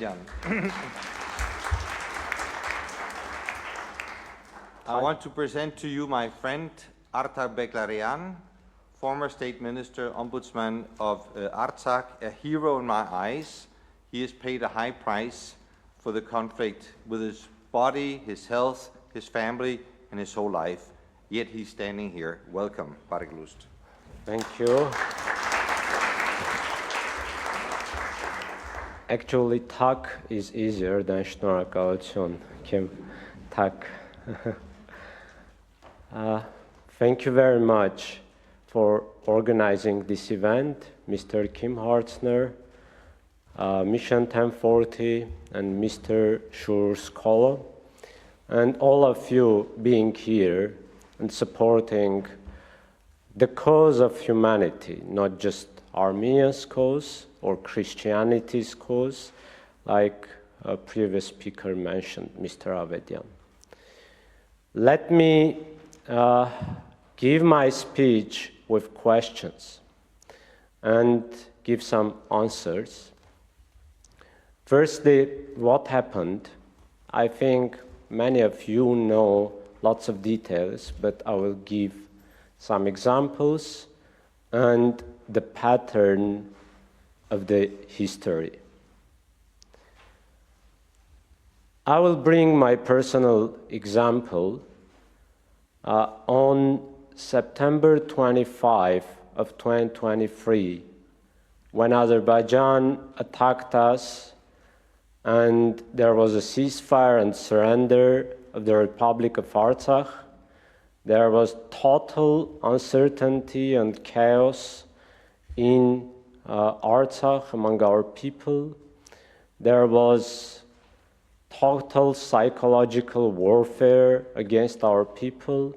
I want to present to you my friend Artak Beglaryan, former state minister, ombudsman of Artsakh, a hero in my eyes. He has paid a high price for the conflict with his body, his health, his family, and his whole life. Yet he's standing here. Welcome, Barglust. Thank you. Actually, tak is easier than Snorakaochon, Kim. Tak. Thank you very much for organizing this event, Mr. Kim Hartzner, Mission 1040, and Mr. Skaale, and all of you being here and supporting the cause of humanity, not just Armenia's cause or Christianity's cause, like a previous speaker mentioned, Mr. Avedian. Let me give my speech with questions and give some answers. Firstly, what happened? I think many of you know lots of details, but I will give some examples and the pattern of the history. I will bring my personal example. On September 25 of 2023, when Azerbaijan attacked us and there was a ceasefire and surrender of the Republic of Artsakh, there was total uncertainty and chaos in Artsakh among our people. There was total psychological warfare against our people.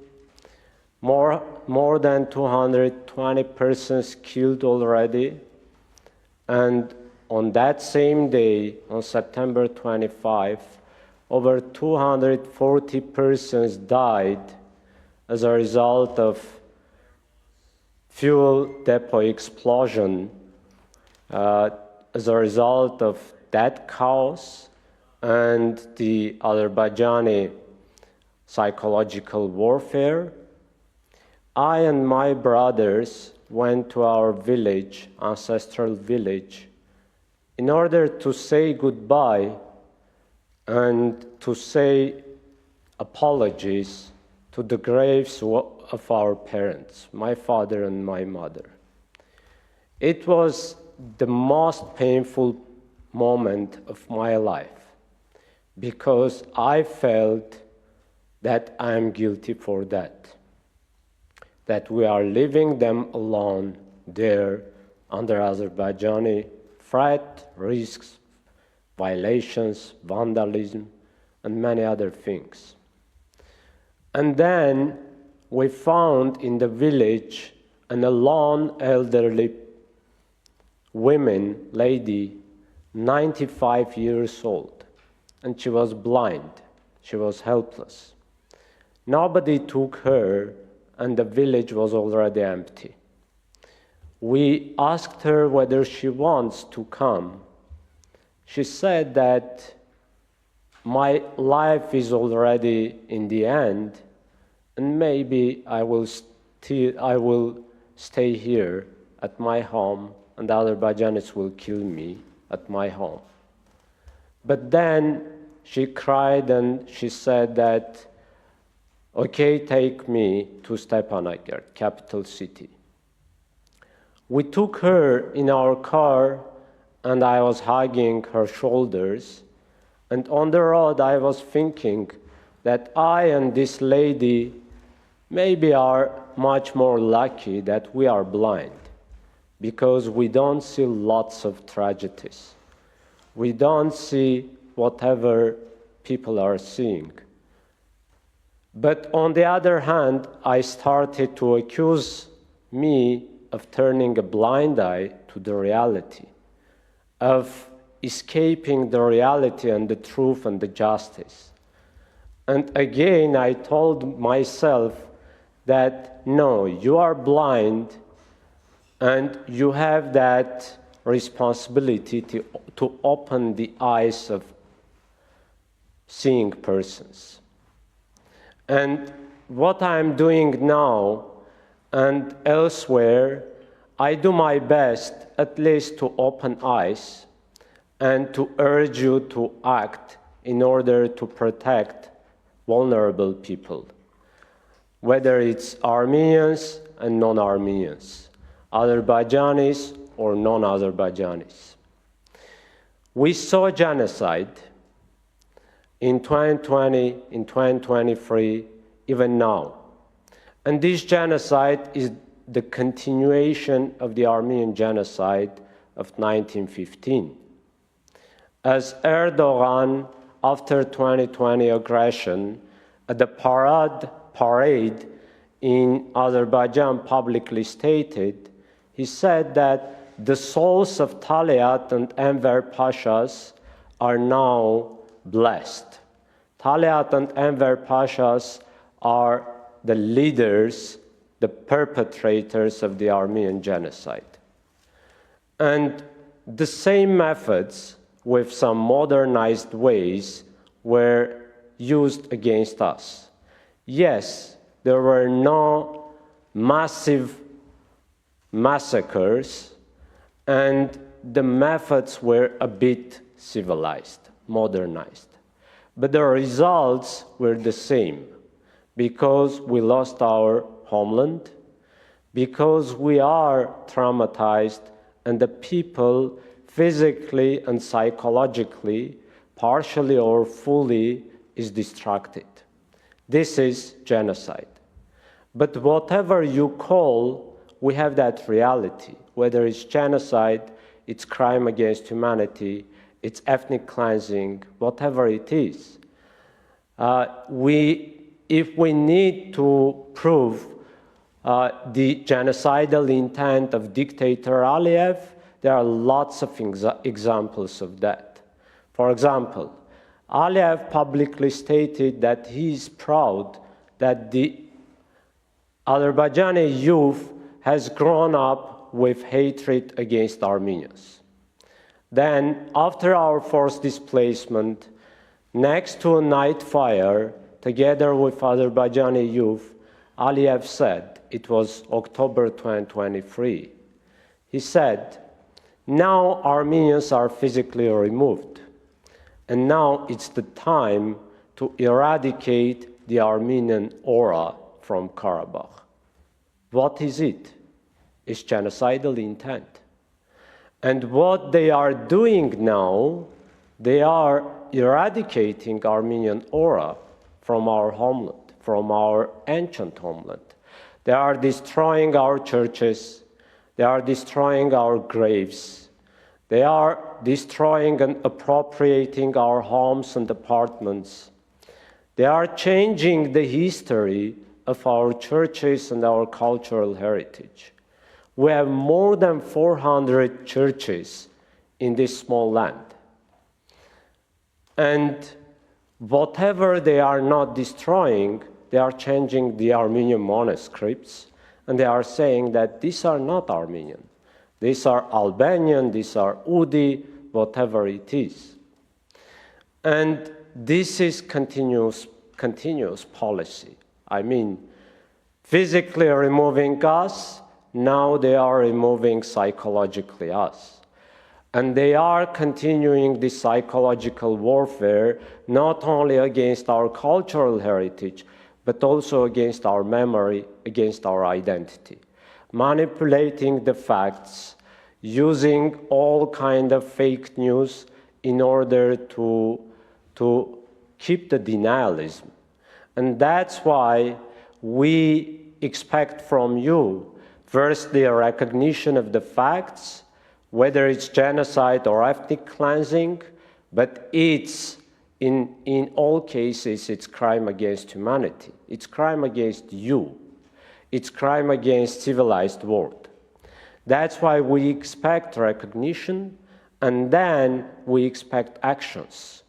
More than 220 persons killed already. And on that same day, on September 25, over 240 persons died as a result of fuel depot explosion, as a result of that chaos and the Azerbaijani psychological warfare. I and my brothers went to our village, ancestral village, in order to say goodbye and to say apologies to the graves of our parents, my father and my mother. It was the most painful moment of my life because I felt that I am guilty for that we are leaving them alone there under Azerbaijani threat, risks, violations, vandalism, and many other things. And then we found in the village an alone elderly lady, 95 years old, and she was blind, she was helpless. Nobody took her, and the village was already empty. We asked her whether she wants to come. She said that my life is already in the end, and maybe I will stay here at my home, and the Azerbaijanis will kill me at my home. But then she cried and she said that, okay, take me to Stepanakert, capital city. We took her in our car, and I was hugging her shoulders. And on the road, I was thinking that I and this lady maybe are much more lucky that we are blind, because we don't see lots of tragedies. We don't see whatever people are seeing. But on the other hand, I started to accuse me of turning a blind eye to the reality, of escaping the reality and the truth and the justice. And again, I told myself that, no, you are blind and you have that responsibility to open the eyes of seeing persons. And what I'm doing now and elsewhere, I do my best at least to open eyes and to urge you to act in order to protect vulnerable people, whether it's Armenians and non-Armenians, Azerbaijanis or non-Azerbaijanis. We saw genocide in 2020, in 2023, even now. And this genocide is the continuation of the Armenian genocide of 1915. As Erdogan, after 2020 aggression, at the parade in Azerbaijan publicly stated, he said that the souls of Talat and Enver Pashas are now blessed. Talat and Enver Pashas are the leaders, the perpetrators of the Armenian genocide. And the same methods, with some modernized ways, were used against us. Yes, there were no massive massacres, and the methods were a bit civilized, modernized. But the results were the same, because we lost our homeland, because we are traumatized, and the people physically and psychologically, partially or fully, is distracted. This is genocide. But whatever you call, we have that reality, whether it's genocide, it's crime against humanity, it's ethnic cleansing, whatever it is. If we need to prove the genocidal intent of dictator Aliyev, there are lots of examples of that. For example, Aliyev publicly stated that he is proud that the Azerbaijani youth has grown up with hatred against Armenians. Then, after our forced displacement, next to a night fire, together with Azerbaijani youth, Aliyev said, it was October 2023, he said, now Armenians are physically removed, and now it's the time to eradicate the Armenian aura from Karabakh. What is it? It's genocidal intent. And what they are doing now, they are eradicating Armenian aura from our homeland, from our ancient homeland. They are destroying our churches. They are destroying our graves. They are destroying and appropriating our homes and apartments. They are changing the history of our churches and our cultural heritage. We have more than 400 churches in this small land. And whatever they are not destroying, they are changing the Armenian manuscripts, and they are saying that these are not Armenian. These are Albanian, these are Udi, whatever it is. And this is continuous policy. I mean, physically removing us, now they are removing psychologically us. And they are continuing this psychological warfare, not only against our cultural heritage, but also against our memory, against our identity. Manipulating the facts, using all kind of fake news in order to keep the denialism. And that's why we expect from you, first, the recognition of the facts, whether it's genocide or ethnic cleansing, but it's, in all cases, it's crime against humanity. It's crime against you. It's crime against civilized world. That's why we expect recognition, and then we expect actions.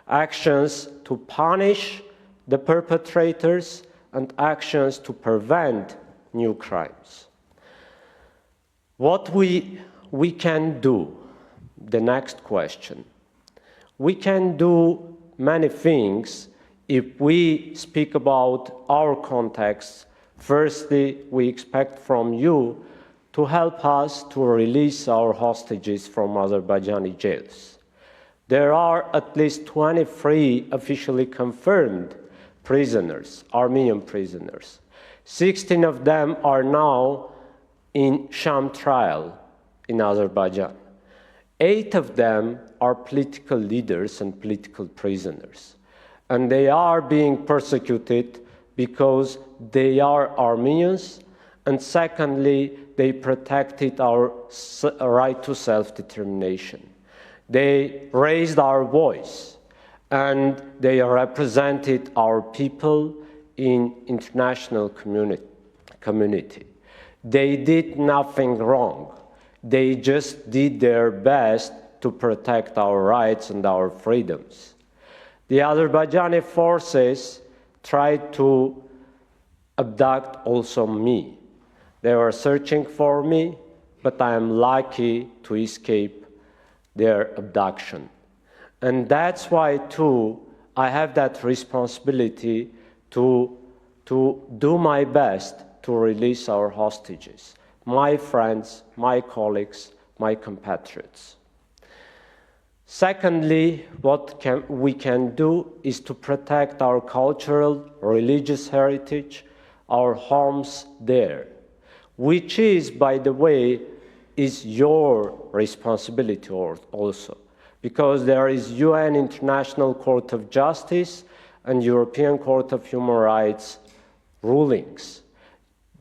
Actions to punish the perpetrators and actions to prevent new crimes. What we can do the next question. We can do many things if we speak about our context. Firstly, we expect from you to help us to release our hostages from Azerbaijani jails. There are at least 23 officially confirmed prisoners, Armenian prisoners. 16 of them are now in sham trial in Azerbaijan. 8 of them are political leaders and political prisoners. And they are being persecuted because they are Armenians, and secondly, they protected our right to self-determination. They raised our voice, and they represented our people in international community. They did nothing wrong. They just did their best to protect our rights and our freedoms. The Azerbaijani forces tried to abduct also me. They were searching for me, but I am lucky to escape their abduction. And that's why, too, I have that responsibility to do my best to release our hostages, my friends, my colleagues, my compatriots. Secondly, what we can do is to protect our cultural, religious heritage, our homes there, which is, by the way, is your responsibility also, because there is UN International Court of Justice and European Court of Human Rights rulings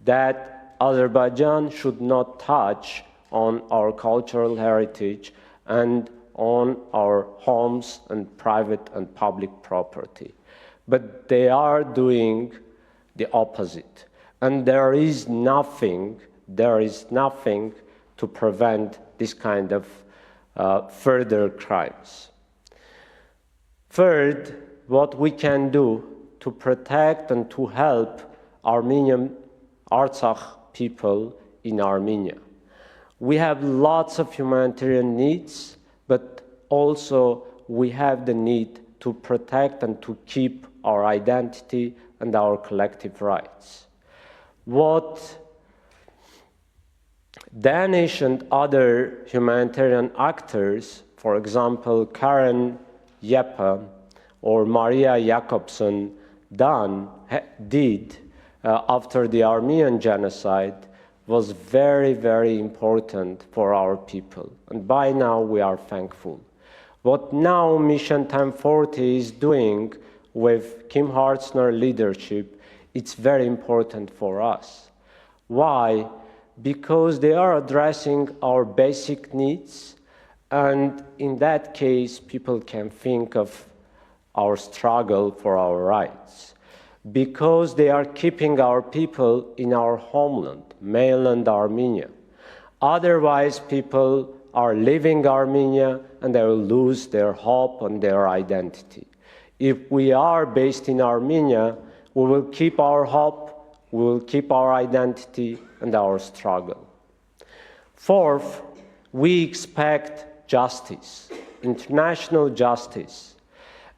that Azerbaijan should not touch on our cultural heritage and on our homes and private and public property. But they are doing the opposite. And there is nothing to prevent this kind of further crimes. Third, what we can do to protect and to help Armenian Artsakh people in Armenia. We have lots of humanitarian needs, but also we have the need to protect and to keep our identity and our collective rights. What Danish and other humanitarian actors, for example, Karen Jeppe or Maria Jakobsen did after the Armenian genocide was very, very important for our people. And by now we are thankful. What now Mission 1040 is doing with Kim Hartzner leadership, it's very important for us. Why? Because they are addressing our basic needs, and in that case, people can think of our struggle for our rights. Because they are keeping our people in our homeland, mainland Armenia. Otherwise, people are leaving Armenia and they will lose their hope and their identity. If we are based in Armenia, we will keep our hope, we will keep our identity and our struggle. Fourth, we expect justice, international justice.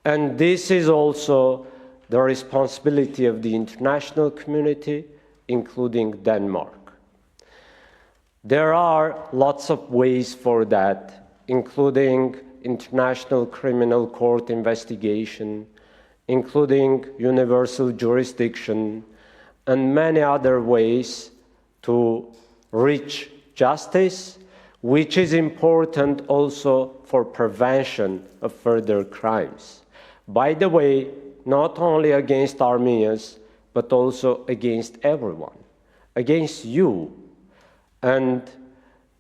And this is also the responsibility of the international community, including Denmark. There are lots of ways for that, including International Criminal Court investigation, including universal jurisdiction, and many other ways to reach justice, which is important also for prevention of further crimes. By the way, not only against Armenians, but also against everyone, against you. And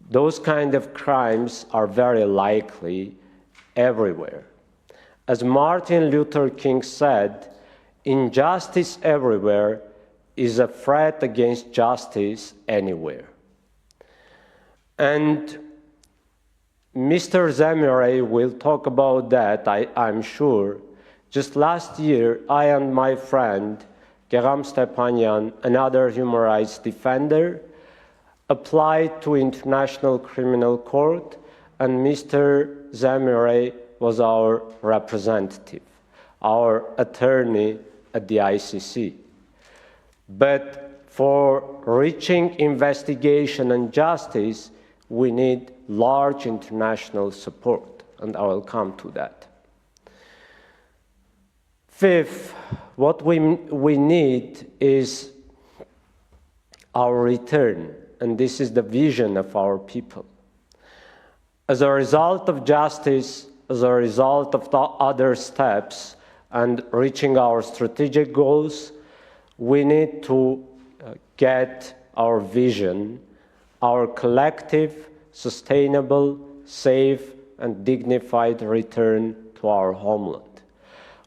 those kind of crimes are very likely everywhere. As Martin Luther King said, injustice everywhere is a threat against justice anywhere. And Mr. Zimeray will talk about that, I'm sure. Just last year, I and my friend, Geram Stepanyan, another human rights defender, applied to International Criminal Court, and Mr. Zimeray was our representative, our attorney at the ICC. But for reaching investigation and justice, we need large international support, and I will come to that. Fifth, what we need is our return, and this is the vision of our people. As a result of justice, as a result of the other steps and reaching our strategic goals, we need to get our vision, our collective, sustainable, safe, and dignified return to our homeland.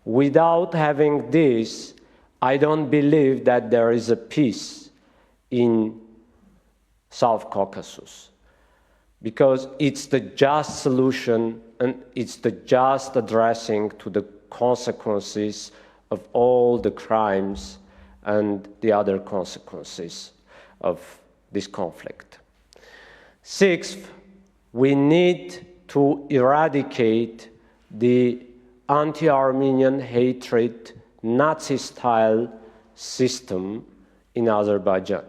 Without having this, I don't believe that there is a peace in South Caucasus, because it's the just solution and it's the just addressing to the consequences of all the crimes and the other consequences of this conflict. Sixth, we need to eradicate the anti-Armenian hatred, Nazi-style system in Azerbaijan,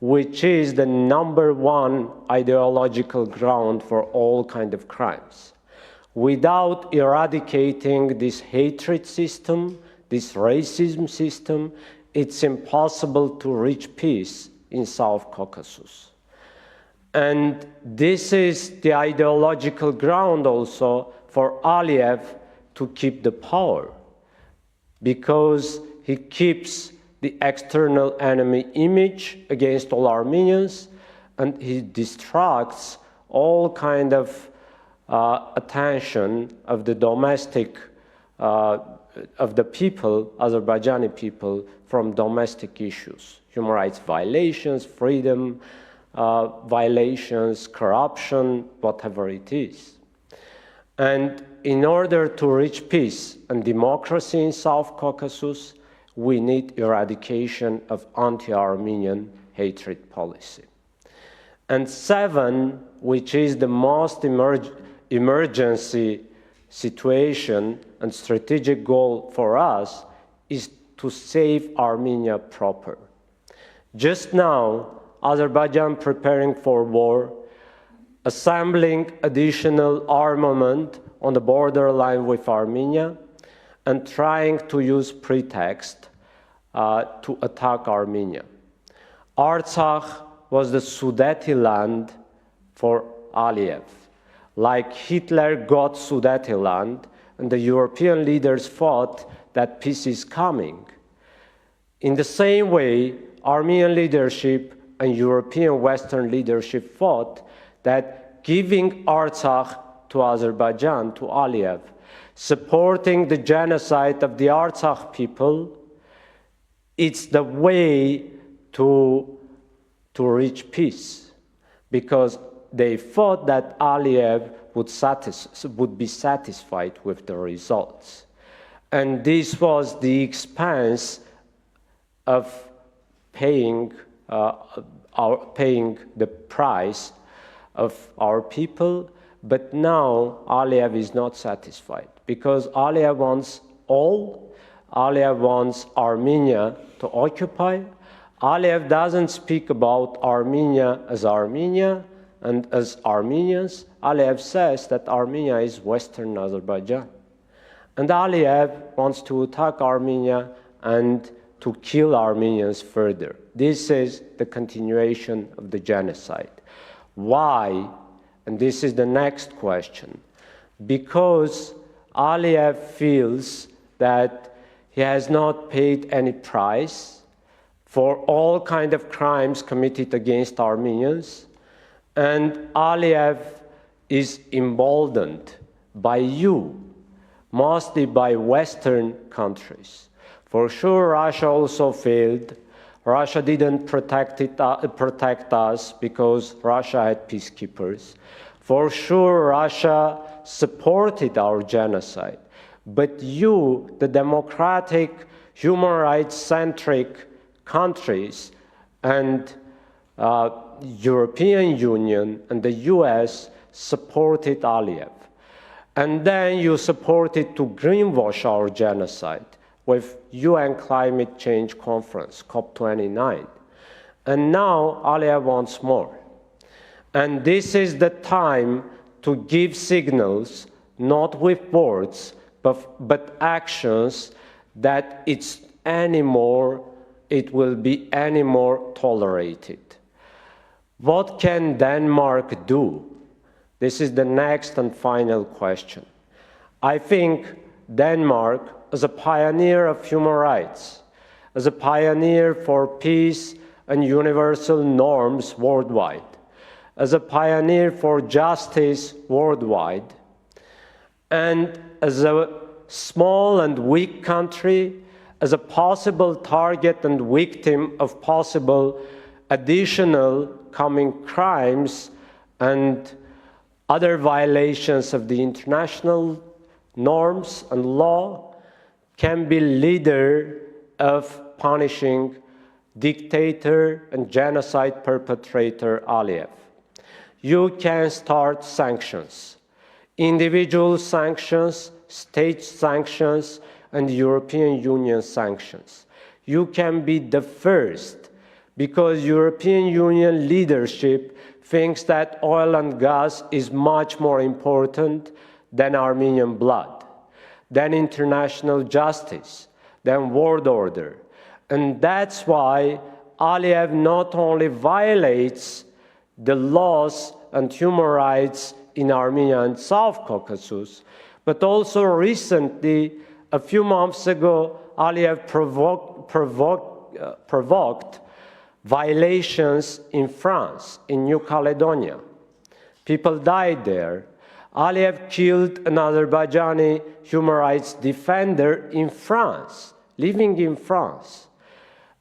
which is the #1 ideological ground for all kinds of crimes. Without eradicating this hatred system, this racism system, it's impossible to reach peace in South Caucasus. And this is the ideological ground also for Aliyev to keep the power, because he keeps the external enemy image against all Armenians, and he distracts all kind of attention of the domestic, of the people, Azerbaijani people, from domestic issues, human rights violations, freedom violations, corruption, whatever it is. And in order to reach peace and democracy in South Caucasus, we need eradication of anti-Armenian hatred policy. And 7, which is the most emergency situation and strategic goal for us, is to save Armenia proper. Just now, Azerbaijan preparing for war, assembling additional armament on the borderline with Armenia, and trying to use pretext to attack Armenia. Artsakh was the Sudeti land for Aliyev. Like Hitler got Sudeti land, and the European leaders thought that peace is coming. In the same way, Armenian leadership and European Western leadership thought that giving Artsakh to Azerbaijan, to Aliyev, supporting the genocide of the Artsakh people, it's the way to reach peace, because they thought that Aliyev would be satisfied with the results. And this was the expense of paying the price of our people. But now Aliyev is not satisfied, because Aliyev wants all. Aliyev wants Armenia to occupy. Aliyev doesn't speak about Armenia as Armenia and as Armenians. Aliyev says that Armenia is Western Azerbaijan. And Aliyev wants to attack Armenia and to kill Armenians further. This is the continuation of the genocide. Why? And this is the next question. Because Aliyev feels that he has not paid any price for all kinds of crimes committed against Armenians, and Aliyev is emboldened by you, mostly by Western countries. For sure, Russia also failed. Russia didn't protect us because Russia had peacekeepers. For sure, Russia supported our genocide. But you, the democratic, human rights-centric countries and European Union and the US supported Aliyev. And then you supported to greenwash our genocide with UN Climate Change Conference, COP29. And now Aliyev wants more. And this is the time to give signals, not with words, but actions, that it will be any more tolerated. What can Denmark do? This is the next and final question. I think Denmark, as a pioneer of human rights, as a pioneer for peace and universal norms worldwide, as a pioneer for justice worldwide, and as a small and weak country, as a possible target and victim of possible additional coming crimes and other violations of the international norms and law, can be leader of punishing dictator and genocide perpetrator Aliyev. You can start sanctions, individual sanctions, state sanctions, and European Union sanctions. You can be the first, because European Union leadership thinks that oil and gas is much more important than Armenian blood, than international justice, than world order. And that's why Aliyev not only violates the laws and human rights in Armenia and South Caucasus, but also recently, a few months ago, Aliyev provoked violations in France, in New Caledonia. People died there. Aliyev killed an Azerbaijani human rights defender in France, living in France.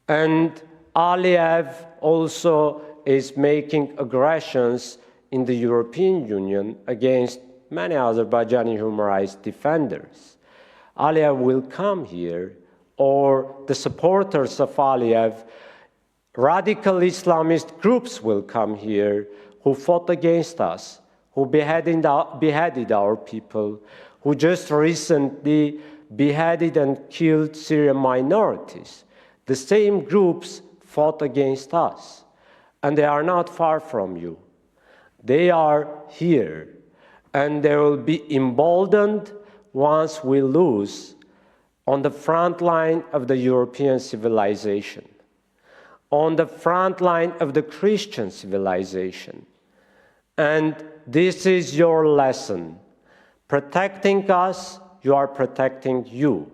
And Aliyev also is making aggressions in the European Union against many Azerbaijani human rights defenders. Aliyev will come here, or the supporters of Aliyev, radical Islamist groups will come here who fought against us, who beheaded our people, who just recently beheaded and killed Syrian minorities. The same groups fought against us, and they are not far from you. They are here, and they will be emboldened once we lose on the front line of the European civilization, on the front line of the Christian civilization. And this is your lesson. Protecting us, you are protecting you.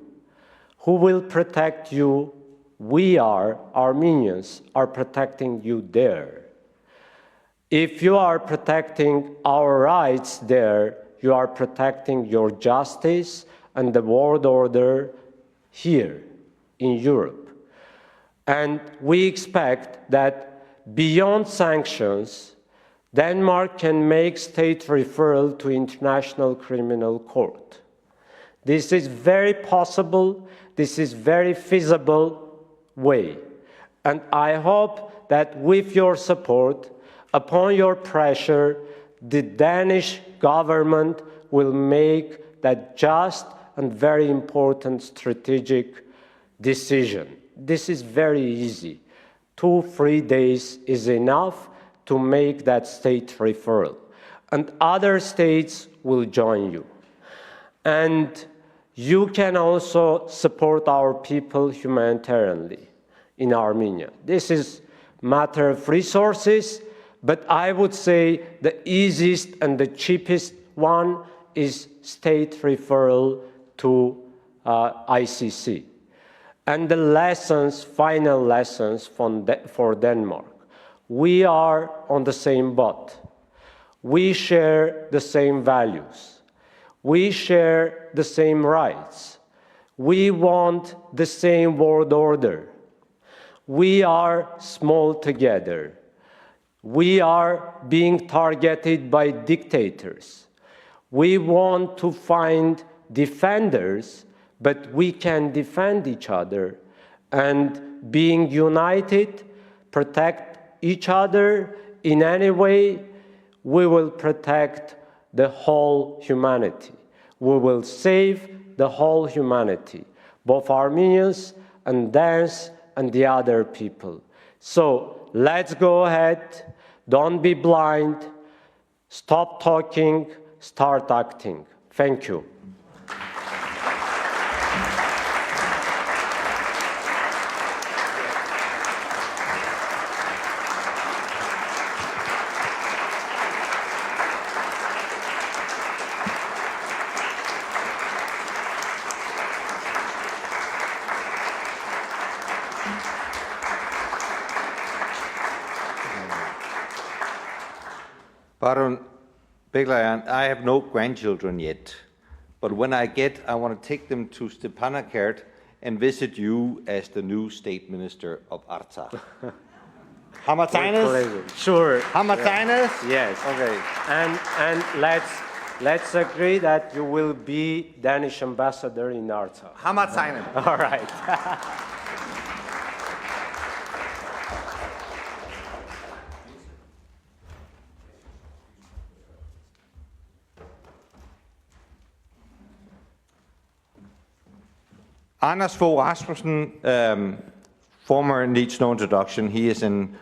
Who will protect you? We are, Armenians, are protecting you there. If you are protecting our rights there, you are protecting your justice and the world order here in Europe. And we expect that beyond sanctions, Denmark can make state referral to International Criminal Court. This is very possible, this is very feasible way. And I hope that with your support, upon your pressure, the Danish government will make that just and very important strategic decision. This is very easy. 2-3 days is enough to make that state referral. And other states will join you. And you can also support our people humanitarianly in Armenia. This is a matter of resources, but I would say the easiest and the cheapest one is state referral to ICC. And the lessons, final lessons for Denmark. We are on the same boat. We share the same values. We share the same rights. We want the same world order. We are small together. We are being targeted by dictators. We want to find defenders, but we can defend each other. And being united, protect each other in any way, we will protect the whole humanity. We will save the whole humanity, both Armenians and Danes and the other people. So let's go ahead, don't be blind, stop talking, start acting. Thank you. Baron Beglaryan, I have no grandchildren yet, but when I get, I want to take them to Stepanakert and visit you as the new state minister of Artsakh. Hammertines? Sure. Hammertines? Yes. Okay. And let's agree that you will be Danish ambassador in Artsakh. Hammertines. All right. Anders Fogh Rasmussen, former needs no introduction. He is an